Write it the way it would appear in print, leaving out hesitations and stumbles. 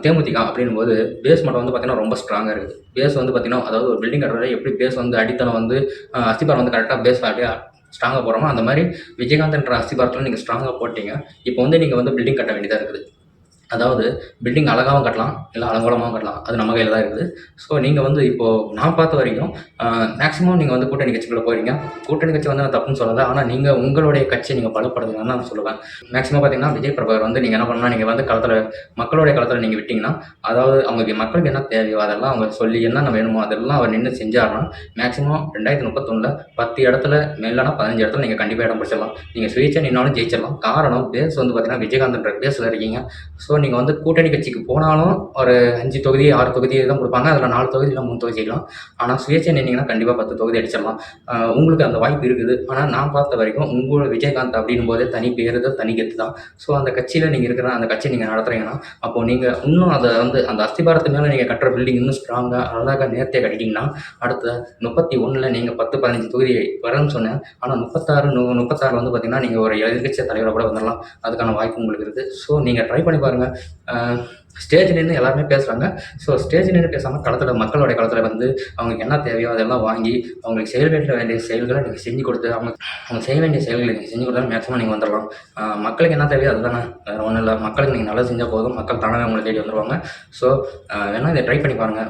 தேமுதிக அப்படின்னும்போது பேஸ் மட்டும் வந்து பார்த்தீங்கன்னா ரொம்ப ஸ்ட்ராங்காக இருக்குது. பேஸ் வந்து பார்த்தீங்கன்னா அதாவது ஒரு பில்டிங் கட்டுறத எப்படி பேஸ் வந்து அடித்தளம் வந்து அஸ்திபாரம் வந்து கரெக்டாக பேஸ் அப்படியே ஸ்ட்ராங்காக போடுறோமோ அந்த மாதிரி விஜயகாந்த்ன்ற அஸ்திபாரத்தில் நீங்கள் ஸ்ட்ராங்காக போட்டீங்க. இப்போ வந்து நீங்கள் வந்து பில்டிங் கட்ட வேண்டியதாக இருக்குது. அதாவது பில்டிங் அழகாவும் கட்டலாம், இல்ல அலங்கோலமாவும் கட்டலாம். அது நம்ம கையில தான் இருக்குது. ஸோ நீங்க வந்து இப்போ நான் பார்த்த வரைக்கும் மேக்ஸிமம் நீங்க வந்து கூட்டணி கட்சிக்குள்ள போறீங்க. கூட்டணி கட்சி வந்து நான் தப்புன்னு சொல்லல. ஆனா நீங்க உங்களுடைய கட்சிய நீங்க பலப்படுத்துங்கன்னு நான் சொல்லுவேன். மேக்ஸிமம் பார்த்தீங்கன்னா, விஜய் பிரபாகர் வந்து நீங்க என்ன பண்ணணும்னா, நீங்க வந்து களத்துல மக்களுடைய களத்துல நீங்க விட்டீங்கன்னா, அதாவது அவங்க மக்களுக்கு என்ன தேவையோ அதெல்லாம் அவங்க சொல்லி என்னென்ன வேணுமோ அதெல்லாம் அவர் நின்னு செஞ்சாருன்னா, மேக்ஸிமம் 2031ல 10 இடத்துல இல்லன்னா 15 இடத்துல நீங்க கண்டிப்பா இடம் பிடிச்சிடலாம். நீங்க சுயேட்சையா நின்னாலும் ஜெயிச்சிடலாம். காரணம் பேஸ் வந்து பார்த்தீங்கன்னா, விஜயகாந்த்ன்ற பேஸ்ல இருக்கீங்க. ஸோ நீங்க வந்து கூட்டணி கட்சிக்கு போனாலும் ஒரு 5 தொகுதி, 6 தொகுதி தான் குடுப்பாங்க. அதுல 4 தொகுதி இல்ல 3 தொகுதி ஜெயிக்கலாம். ஆனா சுயேட்சையா நின்னீங்கன்னா கண்டிப்பா 10 தொகுதி அடிச்சிடலாம். உங்களுக்கு அந்த வாய்ப்பு இருக்குது. ஆனா நான் பார்த்த வரைக்கும் உங்களோட விஜயகாந்த் அப்படின்னும்போதே தனி பேரு தான், தனி கெத்து தான். ஸோ அந்த கட்சியில நீங்க இருக்கிற அந்த கட்சிய நீங்க நடத்துறீங்கன்னா, அப்போ நீங்க இன்னும் அத வந்து அந்த அஸ்திபாரத்து மேல நீங்க கட்டுற பில்டிங் இன்னும் ஸ்ட்ராங்கா, அழகா நேர்த்தியா கட்டிட்டீங்கன்னா, அடுத்த 31ல நீங்க 10, 15 தொகுதி வரும்னு சொன்னேன். ஆனா 36 வந்து பார்த்தீங்கன்னா, நீங்க ஒரு எதிர்க்கட்சி தலைவரா கூட வந்துரலாம். அதுக்கான வாய்ப்பு உங்களுக்கு இருக்கு. ஸோ நீங்க ட்ரை பண்ணி பாருங்க. ஸ்டேஜ் நின்னு எல்லாருமே பேசுறாங்க. ஸோ ஸ்டேஜ் நின்னு பேசாம களத்துல மக்களுடைய களத்துல வந்து அவங்களுக்கு என்ன தேவையோ அதெல்லாம் வாங்கி, அவங்களுக்கு செயல்படுத்த வேண்டிய செயல்கள நீங்க செஞ்சு கொடுத்து, அவங்க செய்ய வேண்டிய செயல்கள நீங்க செஞ்சு கொடுத்தா மேக்ஸிமம் நீங்க வந்துரலாம். மக்களுக்கு என்ன தேவையோ அதுதானே. வேற ஒண்ணும் இல்ல. மக்களுக்கு நீங்க நல்லது செஞ்சா போதும். மக்கள் தானாவே உங்கள தேடி வந்துருவாங்க. ஸோ வேணா இத ட்ரை பண்ணி பாருங்க.